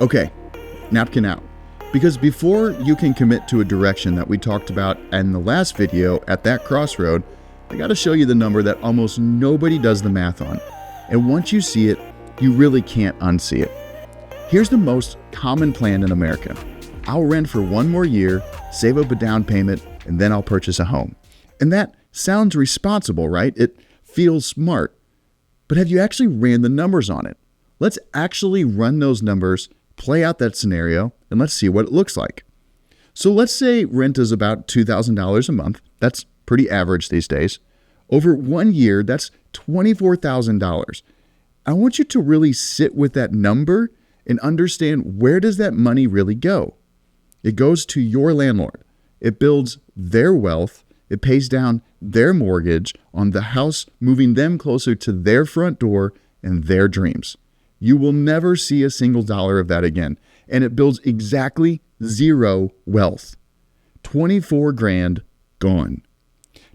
Okay, napkin out. Because before you can commit to a direction that we talked about in the last video at that crossroad, I gotta show you the number that almost nobody does the math on. And once you see it, you really can't unsee it. Here's the most common plan in America. I'll rent for 1 more year, save up a down payment, and then I'll purchase a home. And that sounds responsible, right? It feels smart. But have you actually ran the numbers on it? Let's actually run those numbers, play out that scenario, and let's see what it looks like. So let's say rent is about $2,000 a month. That's pretty average these days. Over 1 year, that's $24,000. I want you to really sit with that number and understand, where does that money really go? It goes to your landlord. It builds their wealth. It pays down their mortgage on the house, moving them closer to their front door and their dreams. You will never see a single dollar of that again. And it builds exactly zero wealth. 24 grand gone.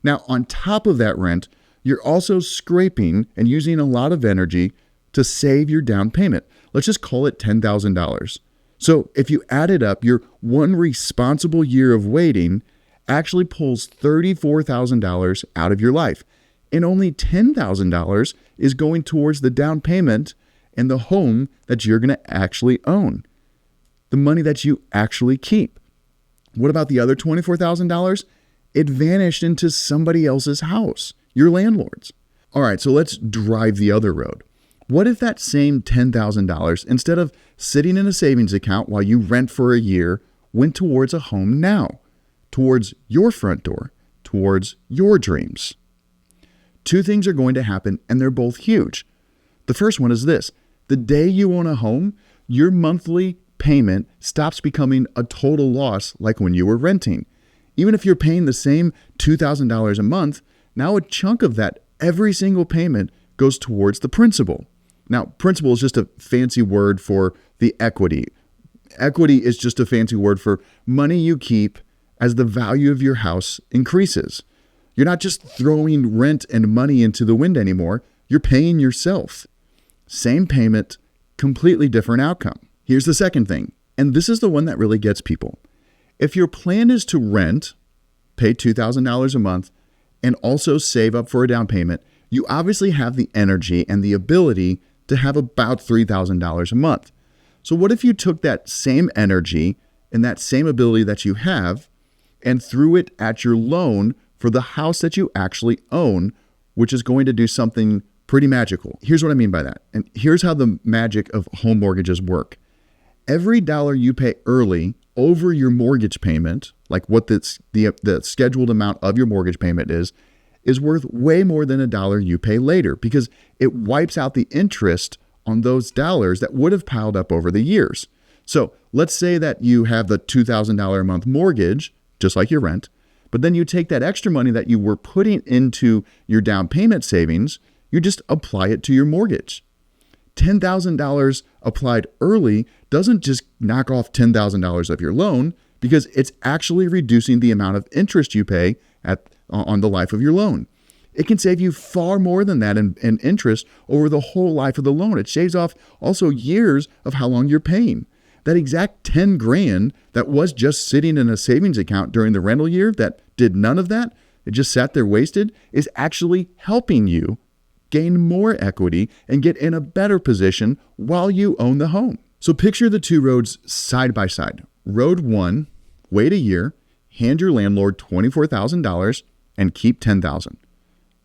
Now, on top of that rent, you're also scraping and using a lot of energy to save your down payment. Let's just call it $10,000. So if you add it up, your one responsible year of waiting actually pulls $34,000 out of your life. And only $10,000 is going towards the down payment and the home that you're going to actually own. The money that you actually keep. What about the other $24,000? It vanished into somebody else's house, your landlord's. All right, so let's drive the other road. What if that same $10,000, instead of sitting in a savings account while you rent for a year, went towards a home now, towards your front door, towards your dreams? 2 things are going to happen, and they're both huge. The first one is this. The day you own a home, your monthly payment stops becoming a total loss like when you were renting. Even if you're paying the same $2,000 a month, now a chunk of that, every single payment, goes towards the principal. Now, principal is just a fancy word for the equity. Equity is just a fancy word for money you keep as the value of your house increases. You're not just throwing rent and money into the wind anymore. You're paying yourself. Same payment, completely different outcome. Here's the second thing, and this is the one that really gets people. If your plan is to rent, pay $2,000 a month, and also save up for a down payment, you obviously have the energy and the ability to have about $3,000 a month. So what if you took that same energy and that same ability that you have and threw it at your loan for the house that you actually own, which is going to do something pretty magical? Here's what I mean by that. And here's how the magic of home mortgages work. Every dollar you pay early over your mortgage payment, like what the scheduled amount of your mortgage payment is worth way more than a dollar you pay later, because it wipes out the interest on those dollars that would have piled up over the years. So let's say that you have the $2,000 a month mortgage, just like your rent, but then you take that extra money that you were putting into your down payment savings, you just apply it to your mortgage. $10,000 applied early doesn't just knock off $10,000 of your loan, because it's actually reducing the amount of interest you pay on the life of your loan. It can save you far more than that in interest over the whole life of the loan. It shaves off also years of how long you're paying. That exact 10 grand that was just sitting in a savings account during the rental year that did none of that, it just sat there wasted, is actually helping you gain more equity and get in a better position while you own the home. So picture the 2 roads side by side. Road 1, wait a year, hand your landlord $24,000 and keep $10,000.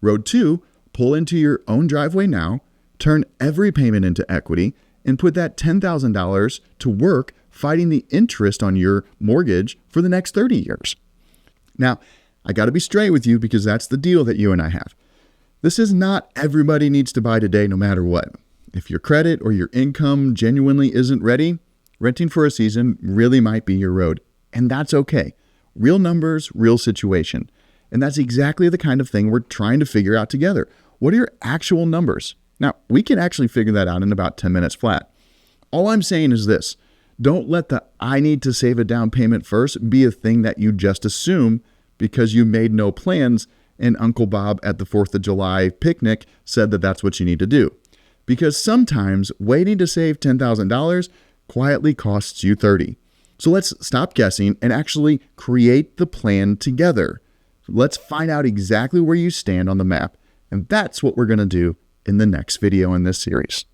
Road 2, pull into your own driveway now, turn every payment into equity, and put that $10,000 to work fighting the interest on your mortgage for the next 30 years. Now, I got to be straight with you, because that's the deal that you and I have. This is not everybody needs to buy today no matter what. If your credit or your income genuinely isn't ready, renting for a season really might be your road. And that's okay. Real numbers, real situation. And that's exactly the kind of thing we're trying to figure out together. What are your actual numbers? Now, we can actually figure that out in about 10 minutes flat. All I'm saying is this. Don't let the I need to save a down payment first be a thing that you just assume because you made no plans and Uncle Bob at the 4th of July picnic said that that's what you need to do. Because sometimes waiting to save $10,000 quietly costs you 30. So let's stop guessing and actually create the plan together. Let's find out exactly where you stand on the map. And that's what we're going to do in the next video in this series.